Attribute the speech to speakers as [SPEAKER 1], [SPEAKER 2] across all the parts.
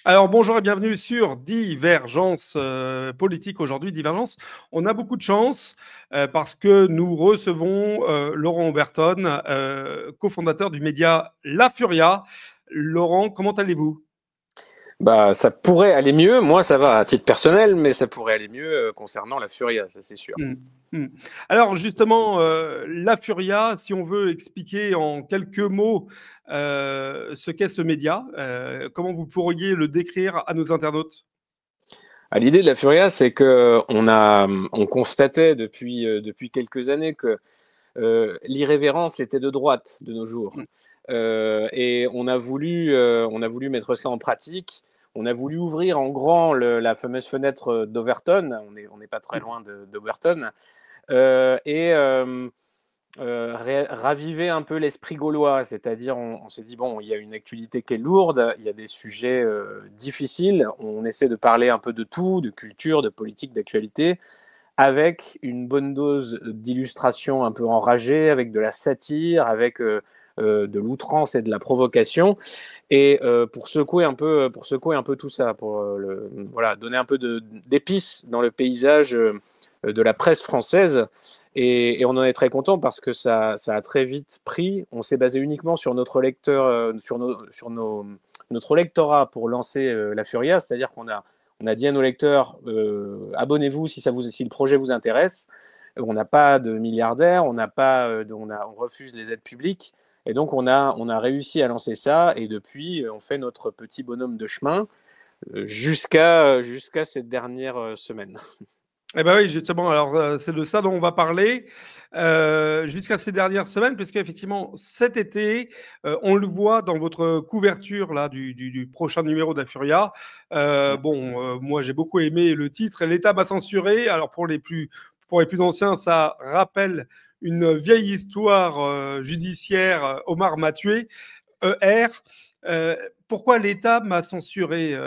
[SPEAKER 1] Alors bonjour et bienvenue sur Divergence politique aujourd'hui. Divergence, on a beaucoup de chance parce que nous recevons Laurent Oberton, cofondateur du média La Furia. Laurent, comment allez-vous?
[SPEAKER 2] Bah, ça pourrait aller mieux. Moi, ça va à titre personnel, mais ça pourrait aller mieux concernant la Furia, ça c'est sûr.
[SPEAKER 1] Hmm, hmm. Alors justement, La Furia, si on veut expliquer en quelques mots ce qu'est ce média, comment vous pourriez le décrire à nos internautes?
[SPEAKER 2] Ah, l'idée de la Furia, c'est que on constatait depuis quelques années que l'irrévérence était de droite de nos jours.
[SPEAKER 1] Hmm,
[SPEAKER 2] Et on a voulu mettre ça en pratique. On a voulu ouvrir en grand la fameuse fenêtre d'Overton. On n'est pas très
[SPEAKER 1] hmm,
[SPEAKER 2] loin d'Overton. Et raviver un peu l'esprit gaulois, c'est-à-dire on s'est dit, bon, il y a une actualité qui est lourde, il y a des sujets difficiles, on essaie de parler un peu de tout, de culture, de politique, d'actualité, avec une bonne dose d'illustration un peu enragée, avec de la satire, avec de l'outrance et de la provocation, et pour secouer un peu tout ça, voilà, donner un peu d'épices dans le paysage de la presse française. Et on en est très content parce que ça a très vite pris. On s'est basé uniquement sur notre lecteur, notre lectorat pour lancer la Furia, c'est-à-dire on a dit à nos lecteurs, abonnez-vous si le projet vous intéresse. On n'a pas de milliardaires, on refuse les aides publiques. Et donc, on a réussi à lancer ça. Et depuis, on fait notre petit bonhomme de chemin jusqu'à cette dernière semaine.
[SPEAKER 1] Eh ben oui, justement, alors c'est de ça dont on va parler jusqu'à ces dernières semaines, puisqu'effectivement, cet été, on le voit dans votre couverture là, du prochain numéro de la Furia. Moi, j'ai beaucoup aimé le titre. L'État m'a censuré. Alors, pour les plus anciens, ça rappelle une vieille histoire judiciaire, Omar m'a tué, ER. Euh, Pourquoi l'État m'a censuré,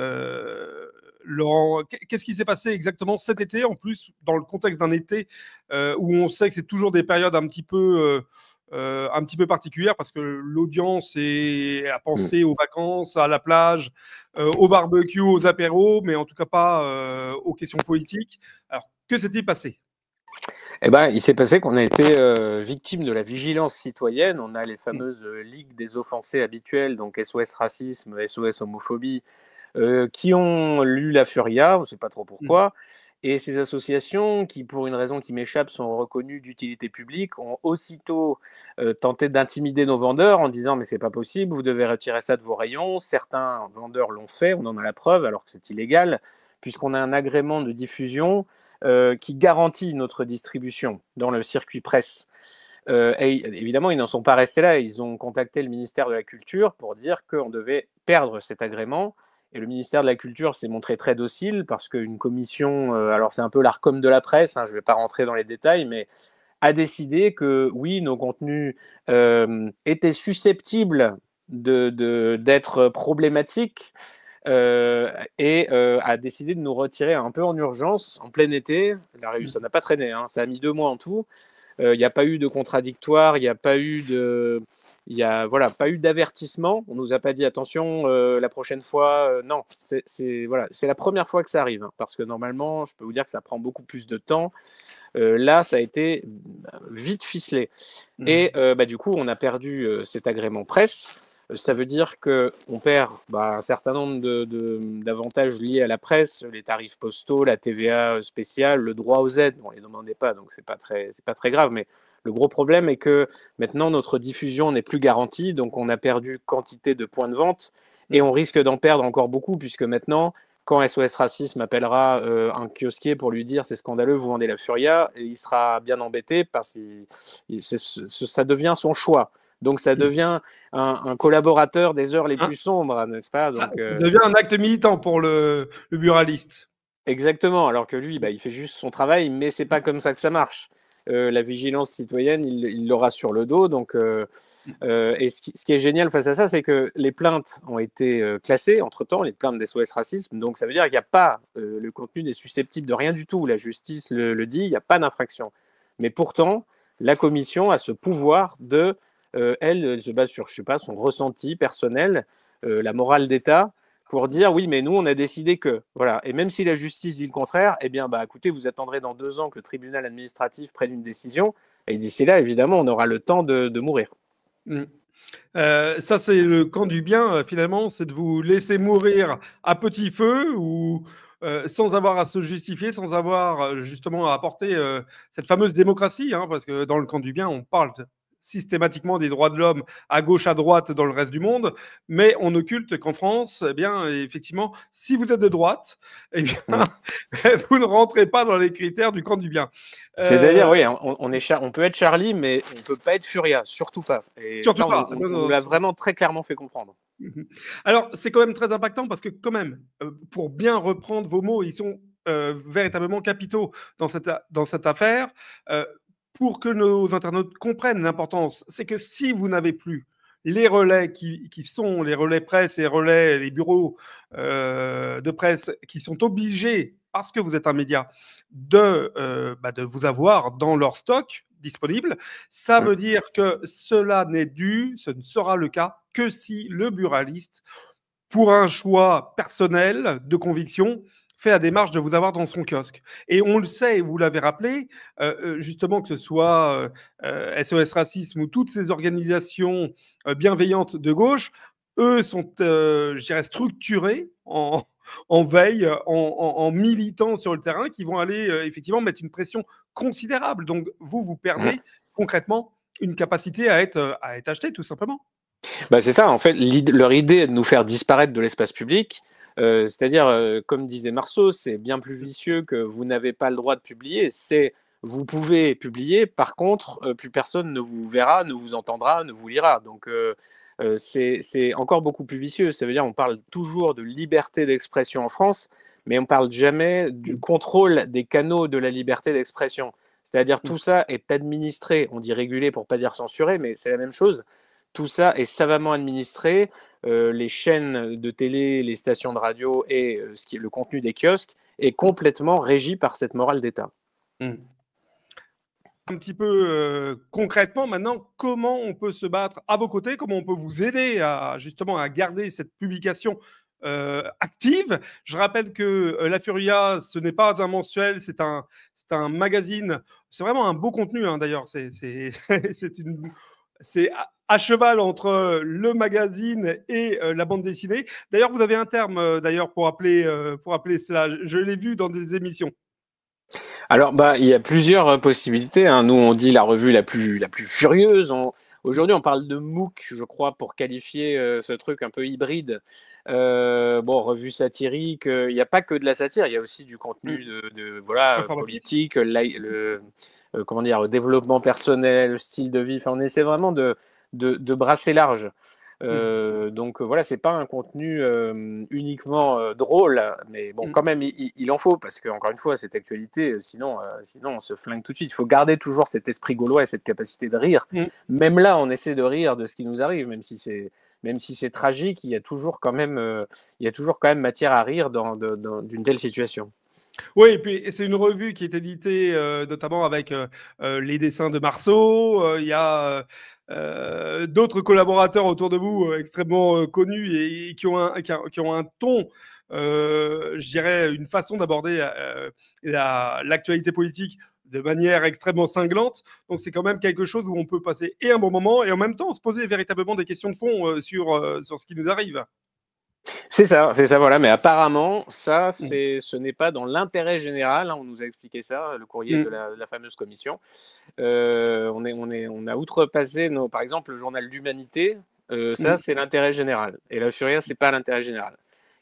[SPEAKER 1] Laurent? Qu'est-ce qui s'est passé exactement cet été, en plus, dans le contexte d'un été où on sait que c'est toujours des périodes un petit peu particulières parce que l'audience est à penser aux vacances, à la plage, au barbecue, aux apéros, mais en tout cas pas aux questions politiques. Alors, que s'est-il passé?
[SPEAKER 2] Eh ben, il s'est passé qu'on a été victime de la vigilance citoyenne. On a les fameuses ligues des offensés habituelles, donc SOS Racisme, SOS Homophobie, qui ont lu la Furia, on ne sait pas trop pourquoi. Et ces associations, qui pour une raison qui m'échappe sont reconnues d'utilité publique, ont aussitôt tenté d'intimider nos vendeurs en disant mais c'est pas possible, vous devez retirer ça de vos rayons. Certains vendeurs l'ont fait, on en a la preuve, alors que c'est illégal, puisqu'on a un agrément de diffusion qui garantit notre distribution dans le circuit presse. Et évidemment, ils n'en sont pas restés là. Ils ont contacté le ministère de la Culture pour dire qu'on devait perdre cet agrément. Et le ministère de la Culture s'est montré très docile parce qu'une commission, alors c'est un peu l'Arcom de la presse, hein, je ne vais pas rentrer dans les détails, mais a décidé que oui, nos contenus étaient susceptibles d'être problématiques a décidé de nous retirer un peu en urgence, en plein été. Ça n'a pas traîné, hein, ça a mis 2 mois en tout. Il n'y a pas eu de contradictoire, il n'y a pas eu de, il y a voilà, pas eu d'avertissement. On nous a pas dit attention la prochaine fois. Non, voilà, c'est la première fois que ça arrive, hein, parce que normalement, je peux vous dire que ça prend beaucoup plus de temps. Là, ça a été vite ficelé. Et du coup, on a perdu cet agrément presse. Ça veut dire qu'on perd un certain nombre d'avantages liés à la presse, les tarifs postaux, la TVA spéciale, le droit aux aides. On ne les demandait pas, donc c'est pas très grave. Mais le gros problème est que maintenant, notre diffusion n'est plus garantie, donc on a perdu quantité de points de vente et on risque d'en perdre encore beaucoup, puisque maintenant, quand SOS Racisme appellera un kiosquier pour lui dire c'est scandaleux, vous vendez la Furia, et il sera bien embêté parce que ça devient son choix. Donc ça devient un collaborateur des heures les
[SPEAKER 1] Hein,
[SPEAKER 2] plus sombres, n'est-ce pas?
[SPEAKER 1] ça
[SPEAKER 2] Donc
[SPEAKER 1] devient un acte militant pour le buraliste.
[SPEAKER 2] exactement. Alors que lui, il fait juste son travail, mais c'est pas comme ça que ça marche. La vigilance citoyenne, il l'aura sur le dos. Donc, et ce qui est génial face à ça, c'est que les plaintes ont été classées entre-temps, les plaintes d'SOS Racisme. Donc ça veut dire qu'il n'y a pas, le contenu n'est susceptible de rien du tout. La justice le dit, il n'y a pas d'infraction. Mais pourtant, la commission a ce pouvoir elle se base sur, je sais pas, son ressenti personnel, la morale d'État, pour dire oui, mais nous, on a décidé que. Voilà. Et même si la justice dit le contraire, eh bien, bah, écoutez, vous attendrez dans 2 ans que le tribunal administratif prenne une décision. Et d'ici là, évidemment, on aura le temps de mourir.
[SPEAKER 1] Mmh. Ça, c'est le camp du bien, finalement, c'est de vous laisser mourir à petit feu ou sans avoir à se justifier, sans avoir justement à apporter cette fameuse démocratie, hein, parce que dans le camp du bien, on parle systématiquement des droits de l'homme à gauche, à droite dans le reste du monde, mais on occulte qu'en France, eh bien, effectivement, si vous êtes de droite, eh bien,
[SPEAKER 2] Mm.
[SPEAKER 1] vous ne rentrez pas dans les critères du camp du bien.
[SPEAKER 2] C'est-à-dire, oui, on peut être Charlie, mais on ne peut pas être Furia, surtout pas. Et
[SPEAKER 1] Surtout
[SPEAKER 2] ça,
[SPEAKER 1] pas.
[SPEAKER 2] on nous l'a vraiment très clairement fait comprendre.
[SPEAKER 1] Alors, c'est quand même très impactant parce que quand même, pour bien reprendre vos mots, ils sont véritablement capitaux dans cette affaire. Pour que nos internautes comprennent l'importance, c'est que si vous n'avez plus les relais qui sont les relais presse et les bureaux de presse qui sont obligés, parce que vous êtes un média, de vous avoir dans leur stock disponible, ça veut dire que cela n'est dû, ce ne sera le cas que si le buraliste, pour un choix personnel de conviction, fait la démarche de vous avoir dans son kiosque. Et on le sait, vous l'avez rappelé, justement que ce soit SOS Racisme ou toutes ces organisations bienveillantes de gauche, eux sont, je dirais, structurés en veille, en militant sur le terrain, qui vont aller effectivement mettre une pression considérable. Donc vous perdez concrètement une capacité à être acheté, tout simplement.
[SPEAKER 2] Bah, c'est ça, en fait, leur idée est de nous faire disparaître de l'espace public. C'est-à-dire, comme disait Marceau, c'est bien plus vicieux que vous n'avez pas le droit de publier. C'est vous pouvez publier, par contre, plus personne ne vous verra, ne vous entendra, ne vous lira. Donc, c'est encore beaucoup plus vicieux. Ça veut dire on parle toujours de liberté d'expression en France, mais on ne parle jamais du contrôle des canaux de la liberté d'expression. C'est-à-dire tout ça est administré, on dit régulé pour ne pas dire censuré, mais c'est la même chose. Tout ça est savamment administré. Les chaînes de télé, les stations de radio et le contenu des kiosques est complètement régi par cette morale d'État.
[SPEAKER 1] Mmh. Un petit peu concrètement maintenant, comment on peut se battre à vos côtés, comment on peut vous aider à justement à garder cette publication active. Je rappelle que La Furia, ce n'est pas un mensuel, c'est un magazine. C'est vraiment un beau contenu, hein, d'ailleurs. C'est à cheval entre le magazine et la bande dessinée. D'ailleurs, vous avez un terme d'ailleurs pour appeler cela. Je l'ai vu dans des émissions.
[SPEAKER 2] Alors, bah, il y a plusieurs possibilités, hein. Nous, on dit la revue la plus furieuse. Aujourd'hui, on parle de MOOC, je crois, pour qualifier ce truc un peu hybride. Bon, revue satirique, il n'y a pas que de la satire, il y a aussi du contenu voilà, politique, comment dire, développement personnel, style de vie. Enfin, on essaie vraiment de brasser large. Donc voilà, c'est pas un contenu uniquement drôle, mais bon, quand même, il en faut, parce que encore une fois, cette actualité, sinon on se flingue tout de suite. Il faut garder toujours cet esprit gaulois et cette capacité de rire. Même là, on essaie de rire de ce qui nous arrive, même si c'est tragique, il y a toujours quand même matière à rire d'une telle situation.
[SPEAKER 1] Oui, et puis c'est une revue qui est éditée notamment avec les dessins de Marceau. Il y a d'autres collaborateurs autour de vous extrêmement connus et qui ont un ton, je dirais, une façon d'aborder l'actualité politique de manière extrêmement cinglante. Donc c'est quand même quelque chose où on peut passer et un bon moment et en même temps se poser véritablement des questions de fond sur ce qui nous arrive.
[SPEAKER 2] C'est ça, voilà. Mais apparemment, ce n'est pas dans l'intérêt général, hein, on nous a expliqué ça, le courrier de la fameuse commission. On a outrepassé, par exemple, le journal d'Humanité. Ça, c'est l'intérêt général. Et La Furia, c'est pas l'intérêt général.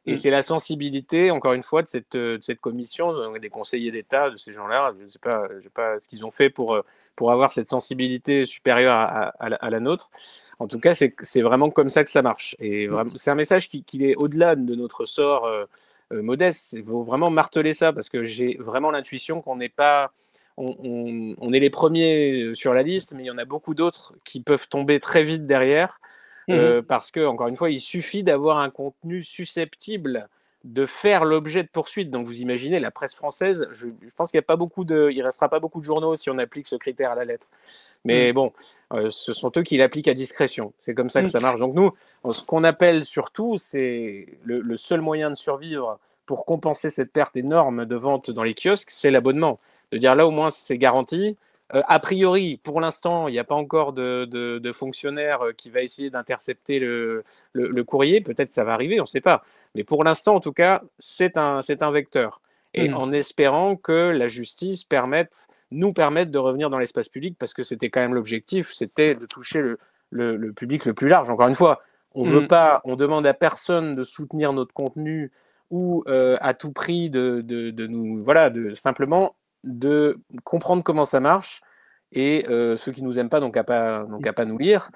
[SPEAKER 2] Et c'est la sensibilité, encore une fois, de cette commission, des conseillers d'État, de ces gens-là. Je ne sais pas ce qu'ils ont fait pour avoir cette sensibilité supérieure à la nôtre. En tout cas, c'est vraiment comme ça que ça marche. Et c'est un message qui est au-delà de notre sort modeste. Il faut vraiment marteler ça, parce que j'ai vraiment l'intuition qu'on n'est pas... On est les premiers sur la liste, mais il y en a beaucoup d'autres qui peuvent tomber très vite derrière. Parce que, encore une fois, il suffit d'avoir un contenu susceptible de faire l'objet de poursuites. Donc vous imaginez, la presse française, je pense qu'il y a pas beaucoup il restera pas beaucoup de journaux si on applique ce critère à la lettre. Mais
[SPEAKER 1] Mmh.
[SPEAKER 2] bon, ce sont eux qui l'appliquent à discrétion. C'est comme ça que
[SPEAKER 1] Mmh.
[SPEAKER 2] ça marche. Donc nous, ce qu'on appelle surtout, c'est le seul moyen de survivre pour compenser cette perte énorme de vente dans les kiosques, c'est l'abonnement. De dire là, au moins, c'est garanti. A priori, pour l'instant, il n'y a pas encore de fonctionnaire qui va essayer d'intercepter le courrier. Peut-être que ça va arriver, on ne sait pas. Mais pour l'instant, en tout cas, c'est un vecteur. Et
[SPEAKER 1] Mmh.
[SPEAKER 2] en espérant que la justice nous permette de revenir dans l'espace public, parce que c'était quand même l'objectif, c'était de toucher le public le plus large. Encore une fois, on veut
[SPEAKER 1] Mmh.
[SPEAKER 2] pas, on demande à personne de soutenir notre contenu ou à tout prix de nous, voilà, simplement de comprendre comment ça marche. Et ceux qui nous aiment pas n'ont qu'à pas nous lire.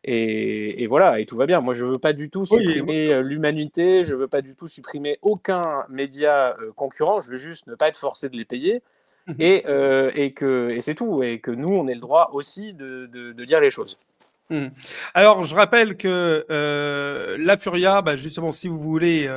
[SPEAKER 2] Et voilà, et tout va bien. Moi, je veux pas du tout
[SPEAKER 1] Oui,
[SPEAKER 2] supprimer l'humanité, je veux pas du tout supprimer aucun média concurrent, je veux juste ne pas être forcé de les payer.
[SPEAKER 1] mmh.
[SPEAKER 2] Et c'est tout, et que nous, on ait le droit aussi de dire les choses.
[SPEAKER 1] Mmh. Alors, je rappelle que La Furia, bah, justement, si vous voulez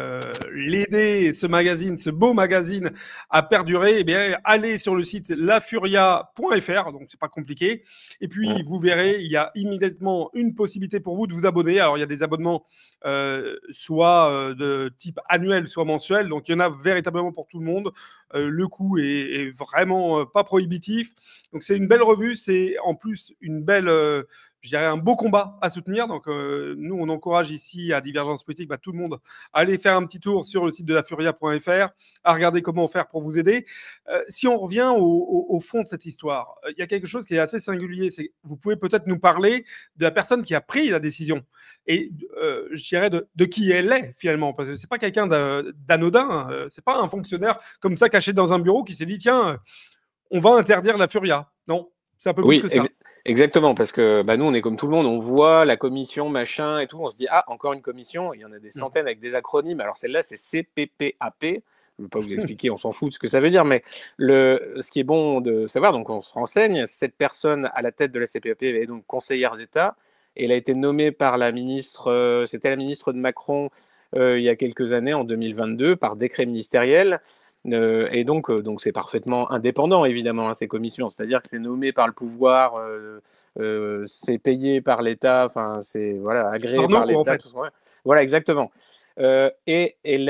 [SPEAKER 1] l'aider, ce magazine, ce beau magazine, à perdurer, eh bien, allez sur le site lafuria.fr, donc c'est pas compliqué. Et puis, vous verrez, il y a immédiatement une possibilité pour vous de vous abonner. Alors, il y a des abonnements soit de type annuel, soit mensuel, donc il y en a véritablement pour tout le monde. Le coût est vraiment pas prohibitif. Donc, c'est une belle revue, c'est en plus une belle je dirais, un beau combat à soutenir. Donc, nous, on encourage ici à Divergence Politique tout le monde à aller faire un petit tour sur le site de lafuria.fr, à regarder comment faire pour vous aider. Si on revient au fond de cette histoire, il y a quelque chose qui est assez singulier. C'est vous pouvez peut-être nous parler de la personne qui a pris la décision et je dirais de qui elle est finalement, parce que c'est pas quelqu'un d'anodin, c'est pas un fonctionnaire comme ça caché dans un bureau qui s'est dit tiens, on va interdire la Furia. Non, c'est un peu plus
[SPEAKER 2] Oui,
[SPEAKER 1] que ça.
[SPEAKER 2] exactement, parce que bah, nous, on est comme tout le monde, on voit la commission, machin et tout, on se dit, ah, encore une commission, il y en a des
[SPEAKER 1] Mmh.
[SPEAKER 2] centaines avec des acronymes, alors celle-là, c'est CPPAP, je ne vais pas vous expliquer, on s'en fout de ce que ça veut dire, mais ce qui est bon de savoir, donc on se renseigne, cette personne à la tête de la CPAP est donc conseillère d'État, et elle a été nommée par la ministre, c'était la ministre de Macron il y a quelques années, en 2022, par décret ministériel. Et donc c'est parfaitement indépendant, évidemment, hein, ces commissions. C'est-à-dire que c'est nommé par le pouvoir, c'est payé par l'État, enfin, c'est voilà, agréé
[SPEAKER 1] Arnaud,
[SPEAKER 2] par
[SPEAKER 1] quoi, en
[SPEAKER 2] l'État.
[SPEAKER 1] fait.
[SPEAKER 2] Tout ça. Voilà, exactement. Et elle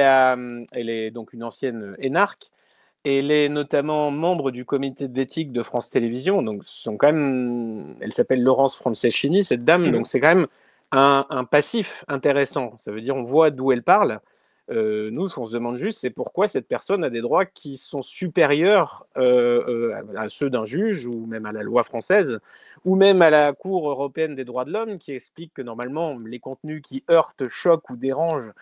[SPEAKER 2] est donc une ancienne énarque. Elle est notamment membre du comité d'éthique de France Télévisions. Donc, elle s'appelle Laurence Franceschini, cette dame.
[SPEAKER 1] Mmh.
[SPEAKER 2] Donc, c'est quand même un passif intéressant. Ça veut dire on voit d'où elle parle. Nous, ce qu'on se demande juste, c'est pourquoi cette personne a des droits qui sont supérieurs à ceux d'un juge, ou même à la loi française, ou même à la Cour européenne des droits de l'homme, qui explique que normalement, les contenus qui heurtent, choquent ou dérangent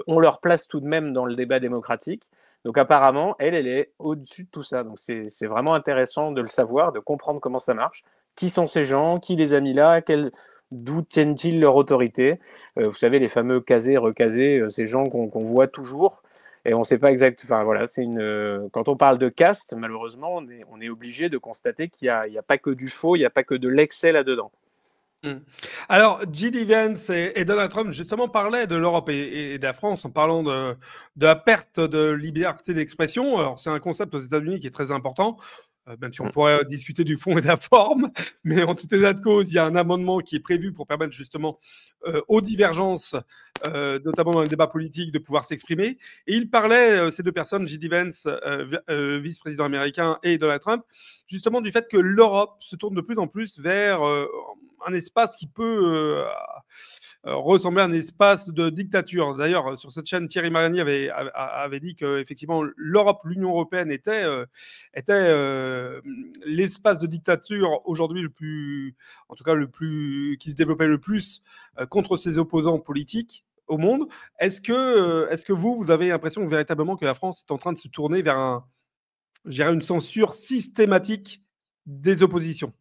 [SPEAKER 2] ont leur place tout de même dans le débat démocratique. Donc apparemment, elle est au-dessus de tout ça. Donc c'est vraiment intéressant de le savoir, de comprendre comment ça marche. Qui sont ces gens? Qui les a mis là? D'où tiennent-ils leur autorité? Vous savez, les fameux casés, recasés, ces gens qu'on voit toujours. Et on ne sait pas exactement. Enfin voilà, quand on parle de caste, malheureusement, on est obligé de constater qu'il n'y a pas que du faux, il n'y a pas que de l'excès là-dedans.
[SPEAKER 1] Mmh. Alors, J.D. Vance et Donald Trump, justement, parlaient de l'Europe et de la France en parlant de la perte de liberté d'expression. Alors, c'est un concept aux États-Unis qui est très important, même si on pourrait discuter du fond et de la forme. Mais en tout état de cause, il y a un amendement qui est prévu pour permettre justement aux divergences, notamment dans le débat politique, de pouvoir s'exprimer. Et ils parlaient, ces deux personnes, J.D. Vance, vice-président américain, et Donald Trump, justement du fait que l'Europe se tourne de plus en plus vers un espace qui peut ressembler à un espace de dictature. D'ailleurs, sur cette chaîne, Thierry Mariani avait dit que effectivement l'Europe, l'Union européenne était l'espace de dictature aujourd'hui le plus, en tout cas qui se développait le plus contre ses opposants politiques au monde. Est-ce que vous avez l'impression véritablement que la France est en train de se tourner vers je dirais une censure systématique des oppositions?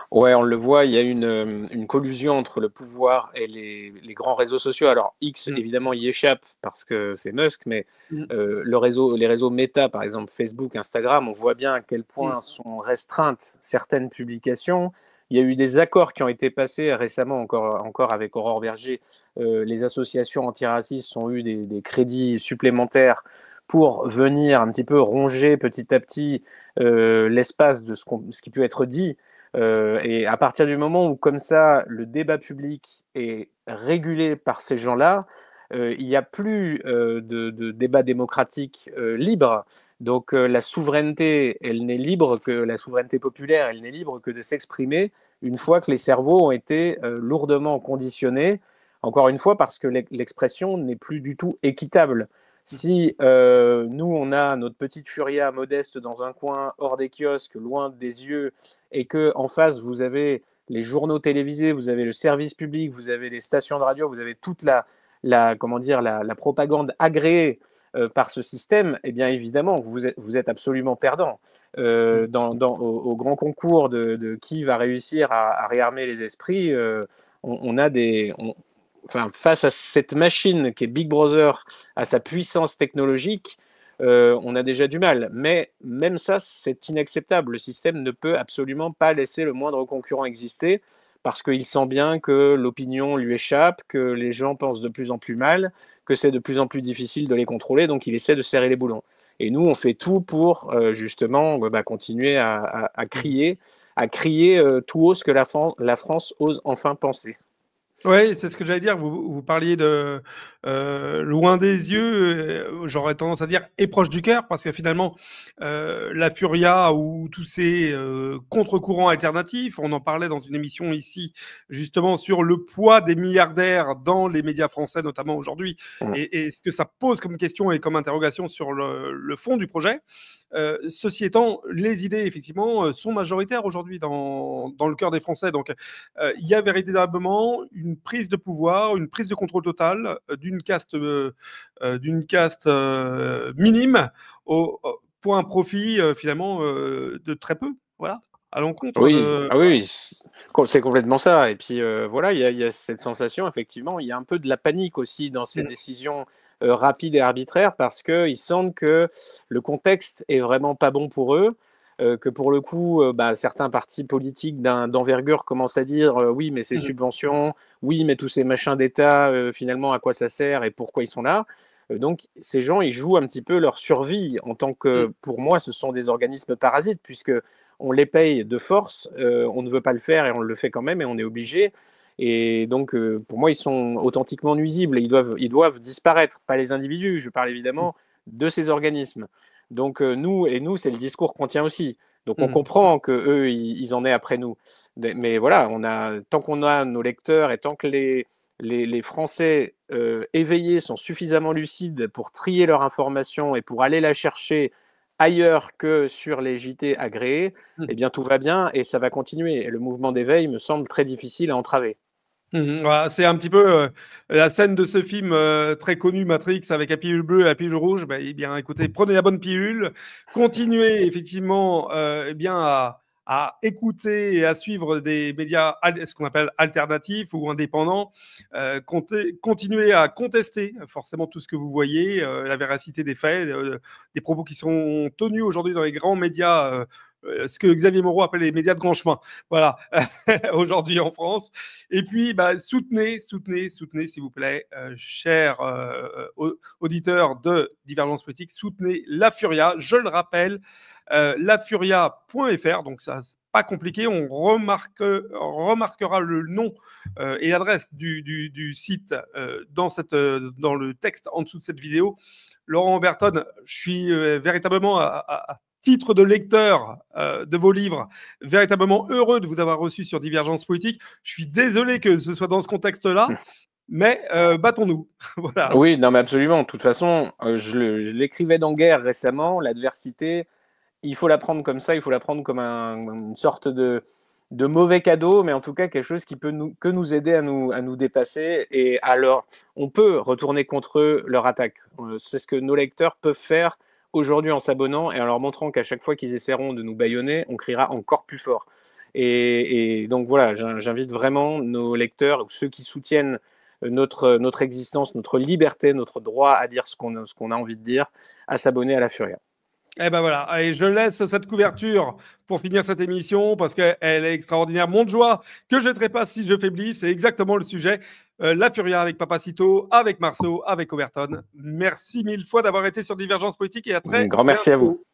[SPEAKER 2] Ouais, on le voit, il y a une collusion entre le pouvoir et les grands réseaux sociaux. Alors, X,
[SPEAKER 1] Mmh.
[SPEAKER 2] évidemment, y échappe parce que c'est Musk, mais
[SPEAKER 1] Mmh.
[SPEAKER 2] les réseaux Meta, par exemple Facebook, Instagram, on voit bien à quel
[SPEAKER 1] Mmh.
[SPEAKER 2] point sont restreintes certaines publications, Il y a eu des accords qui ont été passés récemment, encore avec Aurore Berger. Les associations antiracistes ont eu des crédits supplémentaires pour venir un petit peu ronger petit à petit l'espace de ce qui peut être dit. Et à partir du moment où, comme ça, le débat public est régulé par ces gens-là, il n'y a plus de débat démocratique libre. Donc la souveraineté, elle n'est libre que la souveraineté populaire, elle n'est libre que de s'exprimer une fois que les cerveaux ont été lourdement conditionnés. Encore une fois, parce que l'expression n'est plus du tout équitable. Si nous, on a notre petite furia modeste dans un coin, hors des kiosques, loin des yeux, et que en face, vous avez les journaux télévisés, vous avez le service public, vous avez les stations de radio, vous avez toute la propagande agréée par ce système, eh bien évidemment, vous êtes absolument perdant. Au grand concours de qui va réussir à réarmer les esprits, face à cette machine qui est Big Brother, à sa puissance technologique, on a déjà du mal. Mais même ça, c'est inacceptable. Le système ne peut absolument pas laisser le moindre concurrent exister parce qu'il sent bien que l'opinion lui échappe, que les gens pensent de plus en plus mal, que c'est de plus en plus difficile de les contrôler, donc il essaie de serrer les boulons. Et nous, on fait tout pour justement continuer à crier tout haut ce que la France ose enfin penser.
[SPEAKER 1] Oui, c'est ce que j'allais dire. Vous parliez de loin des yeux, j'aurais tendance à dire et proche du cœur, parce que finalement, la Furia ou tous ces contre-courants alternatifs, on en parlait dans une émission ici, justement, sur le poids des milliardaires dans les médias français, notamment aujourd'hui, et ce que ça pose comme question et comme interrogation sur le fond du projet. Ceci étant, les idées, effectivement, sont majoritaires aujourd'hui dans le cœur des Français. Donc, il y a véritablement une prise de pouvoir, une prise de contrôle totale d'une caste minime pour un profit, finalement, de très peu. Voilà, à l'encontre de...
[SPEAKER 2] Oui, c'est complètement ça. Et puis, voilà, il y a cette sensation, effectivement, il y a un peu de la panique aussi dans ces décisions rapides et arbitraires parce qu'ils sentent que le contexte est vraiment pas bon pour eux, que pour le coup, certains partis politiques d'envergure commencent à dire oui, mais ces subventions, oui, mais tous ces machins d'État, finalement, à quoi ça sert et pourquoi ils sont là. Donc, ces gens, ils jouent un petit peu leur survie en tant que, pour moi, ce sont des organismes parasites puisque on les paye de force, on ne veut pas le faire et on le fait quand même et on est obligé. Et donc, pour moi, ils sont authentiquement nuisibles et ils doivent disparaître, pas les individus. Je parle évidemment de ces organismes. Donc, nous, c'est le discours qu'on tient aussi. Donc, on comprend qu'eux, ils en aient après nous. Mais voilà, tant qu'on a nos lecteurs et tant que les Français éveillés sont suffisamment lucides pour trier leur information et pour aller la chercher ailleurs que sur les JT agréés, eh bien tout va bien et ça va continuer. Et le mouvement d'éveil me semble très difficile à entraver.
[SPEAKER 1] Voilà, c'est un petit peu la scène de ce film très connu, Matrix, avec la pilule bleue et la pilule rouge. Eh bien, écoutez, prenez la bonne pilule, continuez effectivement eh bien, à écouter et à suivre des médias, ce qu'on appelle alternatifs ou indépendants. Continuez à contester forcément tout ce que vous voyez, la véracité des faits, des propos qui sont tenus aujourd'hui dans les grands médias. Ce que Xavier Moreau appelle les médias de grand chemin, voilà, aujourd'hui en France. Et puis, soutenez, s'il vous plaît, chers auditeurs de Divergence Politique, soutenez La Furia. Je le rappelle, lafuria.fr, donc ça, c'est pas compliqué. On remarquera le nom et l'adresse du site dans le texte en dessous de cette vidéo. Laurent Berton, je suis véritablement à titre de lecteur de vos livres, véritablement heureux de vous avoir reçu sur Divergence Politique. Je suis désolé que ce soit dans ce contexte-là, mais battons-nous. Voilà.
[SPEAKER 2] Oui, non, mais absolument. De toute façon, je l'écrivais dans Guerre récemment, l'adversité, il faut la prendre comme ça, il faut la prendre comme une sorte de mauvais cadeau, mais en tout cas quelque chose qui peut nous aider à nous dépasser. Et alors, on peut retourner contre eux leur attaque. C'est ce que nos lecteurs peuvent faire aujourd'hui en s'abonnant et en leur montrant qu'à chaque fois qu'ils essaieront de nous bâillonner, on criera encore plus fort. Et donc voilà, j'invite vraiment nos lecteurs, ceux qui soutiennent notre existence, notre liberté, notre droit à dire ce qu'on a envie de dire, à s'abonner à La Furia.
[SPEAKER 1] Eh ben voilà, et je laisse cette couverture pour finir cette émission parce qu'elle est extraordinaire. Mon joie que je ne pas si je faiblis, c'est exactement le sujet. La Furia avec Papacito, avec Marceau, avec Overton. Merci mille fois d'avoir été sur Divergence Politique et à
[SPEAKER 2] Un
[SPEAKER 1] très
[SPEAKER 2] grand merci à vous.
[SPEAKER 1] bientôt.